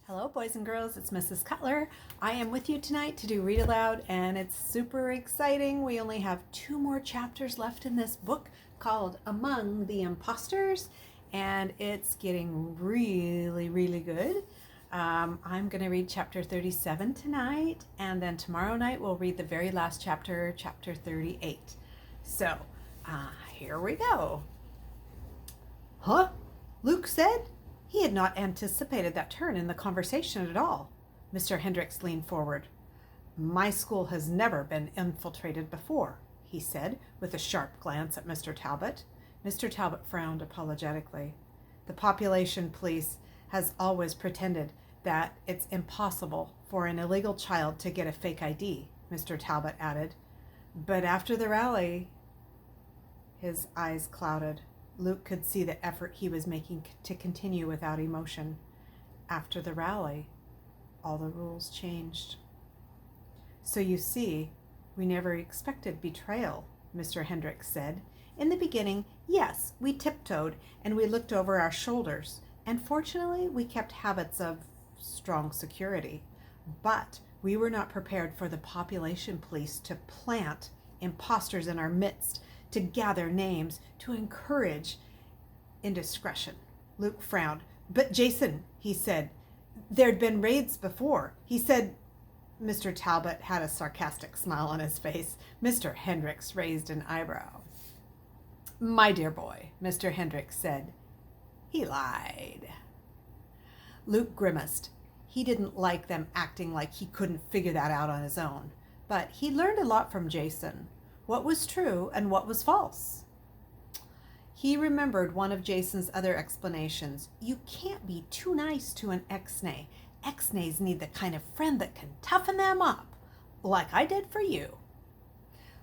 Hello, boys and girls. It's Mrs. Cutler. I am with you tonight to do Read Aloud, and it's super exciting. We only have 2 more chapters left in this book called Among the Imposters, and it's getting really, really good. I'm going to read chapter 37 tonight, and then tomorrow night we'll read the very last chapter, chapter 38. So, here we go. Huh? Luke said. He had not anticipated that turn in the conversation at all. Mr. Hendricks leaned forward. "My school has never been infiltrated before," he said, with a sharp glance at Mr. Talbot. Mr. Talbot frowned apologetically. "The population police has always pretended that it's impossible for an illegal child to get a fake ID," Mr. Talbot added. "But after the rally..." His eyes clouded. Luke could see the effort he was making to continue without emotion. After the rally, all the rules changed. "So you see, we never expected betrayal," Mr. Hendricks said. "In the beginning, yes, we tiptoed and we looked over our shoulders, and fortunately we kept habits of strong security. But we were not prepared for the population police to plant imposters in our midst, to gather names, to encourage indiscretion." Luke frowned. "But Jason," he said, "there'd been raids before. He said..." Mr. Talbot had a sarcastic smile on his face. Mr. Hendricks raised an eyebrow. "My dear boy," Mr. Hendricks said, "he lied." Luke grimaced. He didn't like them acting like he couldn't figure that out on his own. But he learned a lot from Jason. What was true and what was false? He remembered one of Jason's other explanations. You can't be too nice to an ex-nay. Ex-nays need the kind of friend that can toughen them up, like I did for you.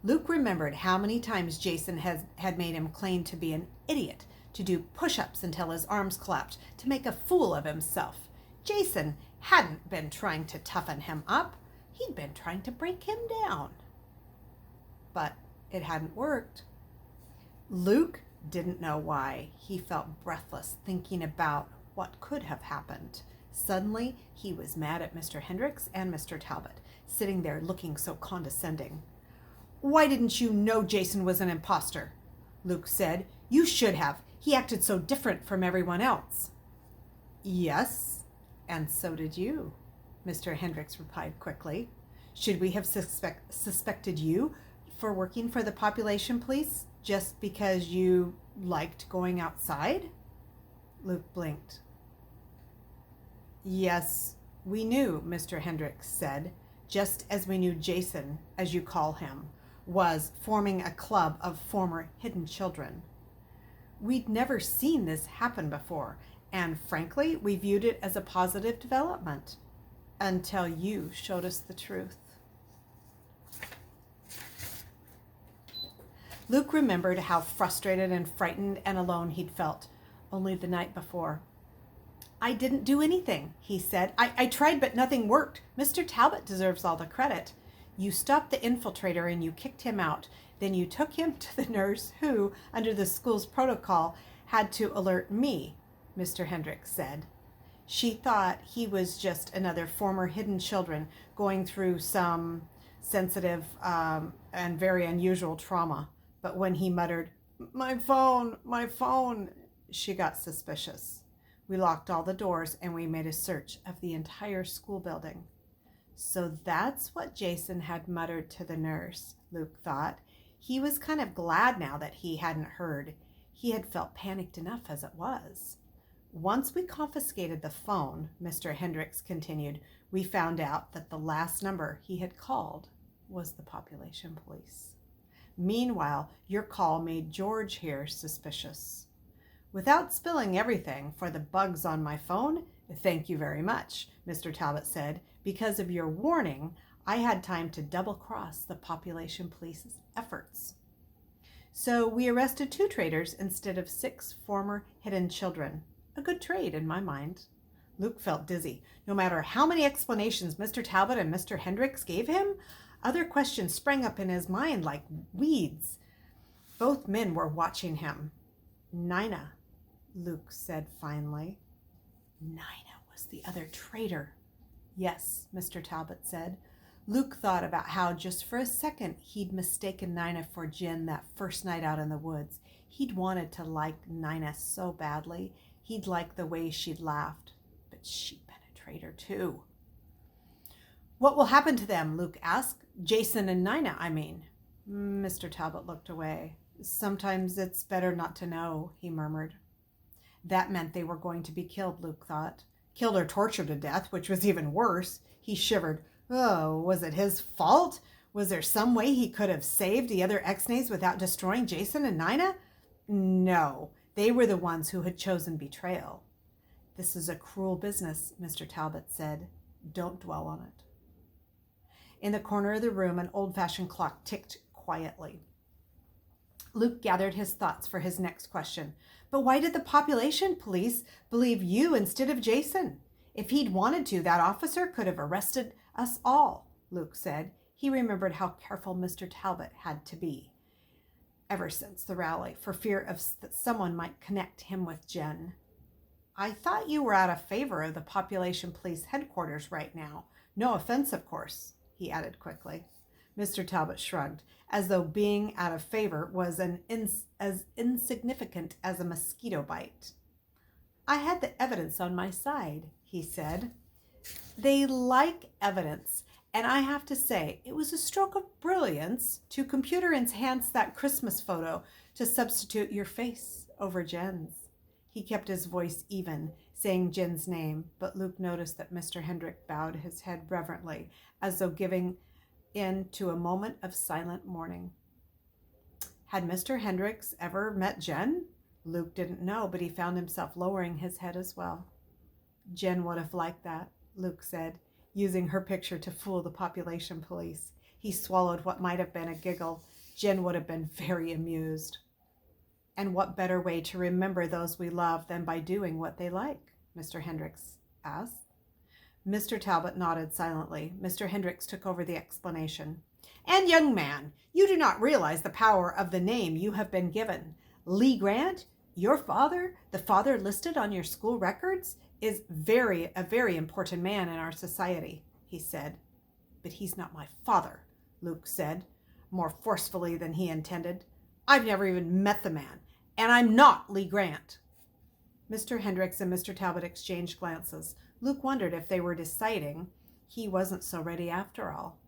Luke remembered how many times Jason had made him claim to be an idiot, to do push-ups until his arms collapsed, to make a fool of himself. Jason hadn't been trying to toughen him up. He'd been trying to break him down. But it hadn't worked. Luke didn't know why. He felt breathless thinking about what could have happened. Suddenly, he was mad at Mr. Hendricks and Mr. Talbot, sitting there looking so condescending. "Why didn't you know Jason was an imposter?" Luke said. "You should have. He acted so different from everyone else." "Yes, and so did you," Mr. Hendricks replied quickly. "Should we have suspected you for working for the population police just because you liked going outside?" Luke blinked. "Yes, we knew," Mr. Hendricks said, "just as we knew Jason, as you call him, was forming a club of former hidden children. We'd never seen this happen before, and frankly, we viewed it as a positive development until you showed us the truth." Luke remembered how frustrated and frightened and alone he'd felt only the night before. "I didn't do anything," he said. I tried, but nothing worked. Mr. Talbot deserves all the credit. You stopped the infiltrator and you kicked him out. Then you took him to the nurse who, under the school's protocol, had to alert me," Mr. Hendricks said. "She thought he was just another former hidden children going through some sensitive and very unusual trauma. But when he muttered, 'My phone,' she got suspicious. We locked all the doors and we made a search of the entire school building." So that's what Jason had muttered to the nurse, Luke thought. He was kind of glad now that he hadn't heard. He had felt panicked enough as it was. "Once we confiscated the phone," Mr. Hendricks continued, "we found out that the last number he had called was the population police. Meanwhile, your call made George here suspicious. Without spilling everything for the bugs on my phone, thank you very much," Mr. Talbot said. "Because of your warning, I had time to double-cross the population police's efforts. So we arrested 2 traitors instead of 6 former hidden children. A good trade in my mind." Luke felt dizzy. No matter how many explanations Mr. Talbot and Mr. Hendricks gave him, other questions sprang up in his mind like weeds. Both men were watching him. "Nina," Luke said finally. "Nina was was the other traitor. Yes, Mr. Talbot said. Luke thought about how just for a second he'd mistaken Nina for Jen that first night out in the woods. He'd wanted to like Nina so badly. He'd liked the way she'd laughed. But she'd been a traitor too. What will happen to them? Luke asked. Jason and Nina, I mean. Mr. Talbot looked away. Sometimes it's better not to know, he murmured. That meant they were going to be killed, Luke thought. Killed or tortured to death, which was even worse. He shivered. Oh, was it his fault? Was there some way he could have saved the other X-Nays without destroying Jason and Nina? No, they were the ones who had chosen betrayal. This is a cruel business, Mr. Talbot said. Don't dwell on it. In the corner of the room, an old-fashioned clock ticked quietly. Luke gathered his thoughts for his next question. But why did the population police believe you instead of Jason? If he'd wanted to, that officer could have arrested us all, Luke said. He remembered how careful Mr. Talbot had to be ever since the rally, for fear of that someone might connect him with Jen. I thought you were out of favor of the population police headquarters right now. No offense, of course, he added quickly. Mr. Talbot shrugged, as though being out of favor was as insignificant as a mosquito bite. I had the evidence on my side, he said. They like evidence, and I have to say, it was a stroke of brilliance to computer enhance that Christmas photo to substitute your face over Jen's. He kept his voice even, saying Jen's name, but Luke noticed that Mr. Hendrick bowed his head reverently, as though giving in to a moment of silent mourning. Had Mr. Hendricks ever met Jen? Luke didn't know, but he found himself lowering his head as well. Jen would have liked that, Luke said, using her picture to fool the population police. He swallowed what might have been a giggle. Jen would have been very amused. And what better way to remember those we love than by doing what they like? Mr. Hendricks asked. Mr. Talbot nodded silently. Mr. Hendricks took over the explanation. And young man, you do not realize the power of the name you have been given. Lee Grant, your father, the father listed on your school records, is a very important man in our society, he said. But he's not my father, Luke said, more forcefully than he intended. I've never even met the man, and I'm not Lee Grant. Mr. Hendricks and Mr. Talbot exchanged glances. Luke wondered if they were deciding he wasn't so ready after all.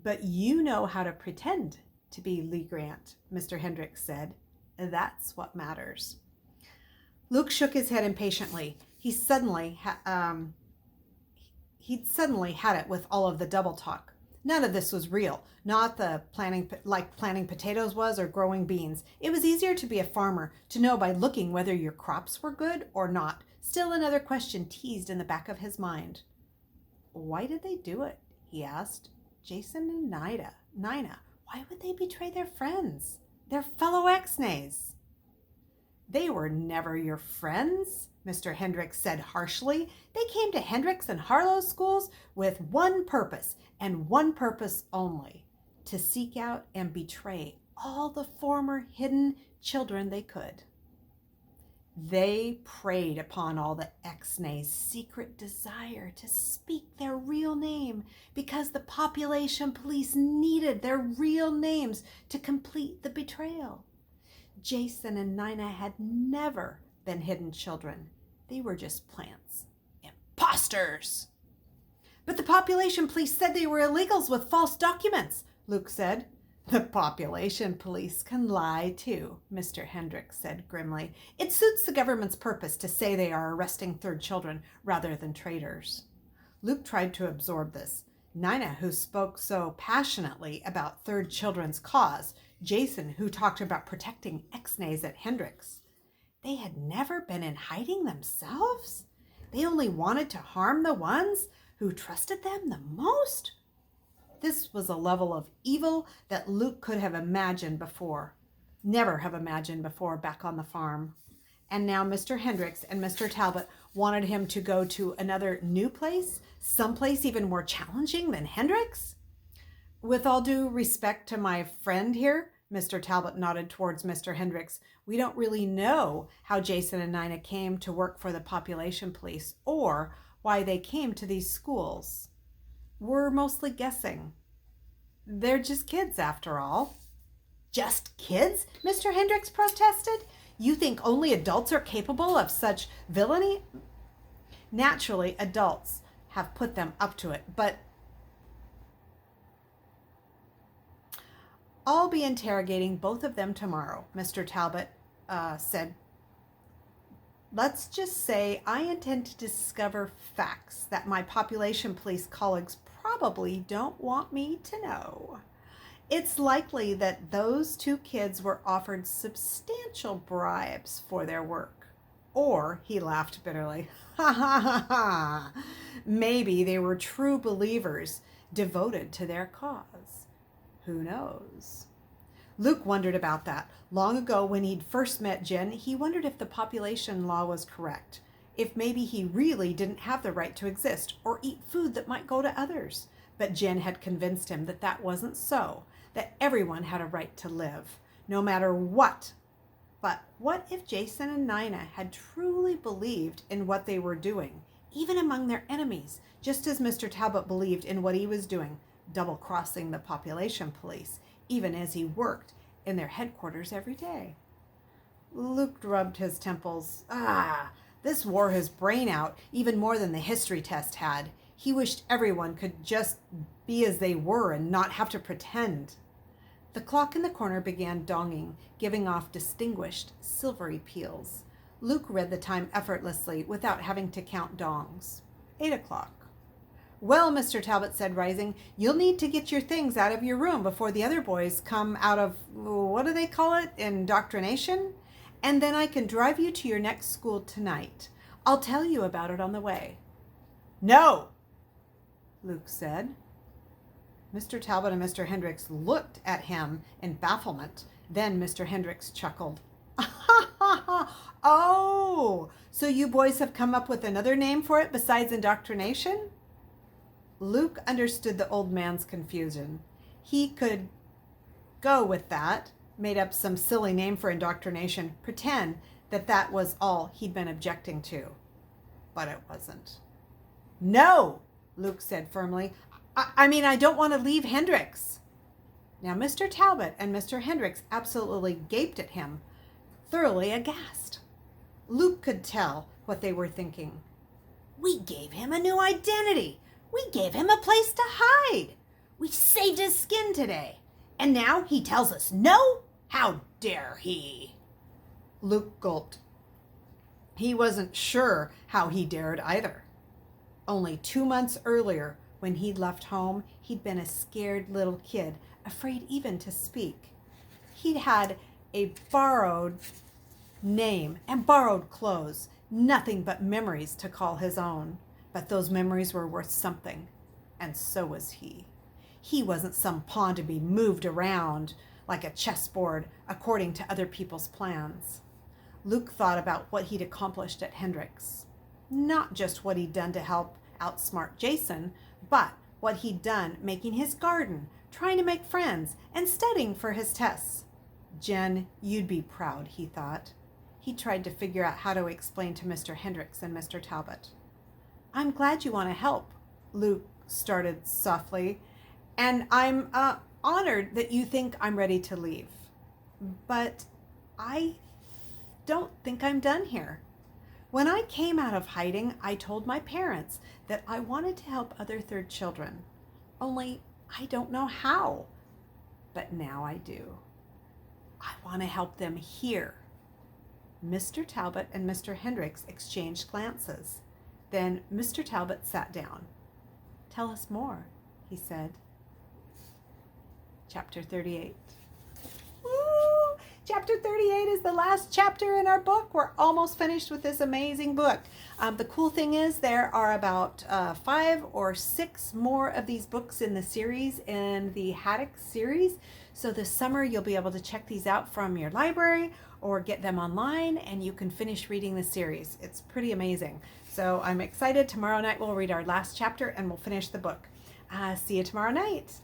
But you know how to pretend to be Lee Grant, Mr. Hendricks said. That's what matters. Luke shook his head impatiently. He'd suddenly had it with all of the double talk. None of this was real, not the planting potatoes was or growing beans. It was easier to be a farmer, to know by looking whether your crops were good or not. Still another question teased in the back of his mind. Why did they do it? He asked. Jason and Nina, why would they betray their friends, their fellow X-Nays? They were never your friends, Mr. Hendricks said harshly. They came to Hendricks and Harlow's schools with one purpose, and one purpose only, to seek out and betray all the former hidden children they could. They preyed upon all the X-Nays' secret desire to speak their real name because the population police needed their real names to complete the betrayal. Jason and Nina had never been hidden children. They were just plants. Imposters! But the population police said they were illegals with false documents, Luke said. The population police can lie too, Mr. Hendricks said grimly. It suits the government's purpose to say they are arresting third children rather than traitors. Luke tried to absorb this. Nina, who spoke so passionately about third children's cause, Jason, who talked about protecting X-Nays at Hendricks. They had never been in hiding themselves? They only wanted to harm the ones who trusted them the most? This was a level of evil that Luke could have imagined before, never have imagined before back on the farm. And now Mr. Hendricks and Mr. Talbot wanted him to go to another new place, someplace even more challenging than Hendricks? With all due respect to my friend here, Mr. Talbot nodded towards Mr. Hendricks. We don't really know how Jason and Nina came to work for the population police or why they came to these schools. We're mostly guessing. They're just kids, after all. Just kids? Mr. Hendricks protested. You think only adults are capable of such villainy? Naturally, adults have put them up to it, but I'll be interrogating both of them tomorrow, Mr. Talbot said. Let's just say I intend to discover facts that my population police colleagues probably don't want me to know. It's likely that those two kids were offered substantial bribes for their work. Or, he laughed bitterly, ha ha ha ha, maybe they were true believers devoted to their cause. Who knows? Luke wondered about that. Long ago, when he'd first met Jen, he wondered if the population law was correct, if maybe he really didn't have the right to exist or eat food that might go to others. But Jen had convinced him that that wasn't so, that everyone had a right to live, no matter what. But what if Jason and Nina had truly believed in what they were doing, even among their enemies, just as Mr. Talbot believed in what he was doing, double-crossing the population police, even as he worked in their headquarters every day? Luke rubbed his temples. This wore his brain out even more than the history test had. He wished everyone could just be as they were and not have to pretend. The clock in the corner began donging, giving off distinguished, silvery peals. Luke read the time effortlessly without having to count dongs. 8 o'clock. Well, Mr. Talbot said, rising, you'll need to get your things out of your room before the other boys come out of, what do they call it, indoctrination? And then I can drive you to your next school tonight. I'll tell you about it on the way. No, Luke said. Mr. Talbot and Mr. Hendricks looked at him in bafflement. Then Mr. Hendricks chuckled. Oh, so you boys have come up with another name for it besides indoctrination? Luke understood the old man's confusion. He could go with that, made up some silly name for indoctrination, pretend that that was all he'd been objecting to. But it wasn't. No, Luke said firmly. I mean, I don't want to leave Hendricks. Now, Mr. Talbot and Mr. Hendricks absolutely gaped at him, thoroughly aghast. Luke could tell what they were thinking. We gave him a new identity. We gave him a place to hide. We saved his skin today. And now he tells us no? How dare he? Luke gulped. He wasn't sure how he dared either. Only 2 months earlier, when he'd left home, he'd been a scared little kid, afraid even to speak. He'd had a borrowed name and borrowed clothes, nothing but memories to call his own. But those memories were worth something, and so was he. He wasn't some pawn to be moved around like a chessboard according to other people's plans. Luke thought about what he'd accomplished at Hendricks. Not just what he'd done to help outsmart Jason, but what he'd done making his garden, trying to make friends, and studying for his tests. Jen, you'd be proud, he thought. He tried to figure out how to explain to Mr. Hendricks and Mr. Talbot. I'm glad you want to help, Luke started softly, and I'm honored that you think I'm ready to leave. But I don't think I'm done here. When I came out of hiding, I told my parents that I wanted to help other third children. Only I don't know how. But now I do. I want to help them here. Mr. Talbot and Mr. Hendricks exchanged glances. Then Mr. Talbot sat down. Tell us more, he said. Chapter 38. Woo! Chapter 38 is the last chapter in our book. We're almost finished with this amazing book. The cool thing is there are about 5 or 6 more of these books in the series, in the Haddock series. So this summer you'll be able to check these out from your library or get them online, and you can finish reading the series. It's pretty amazing. So I'm excited. Tomorrow night we'll read our last chapter and we'll finish the book. See you tomorrow night.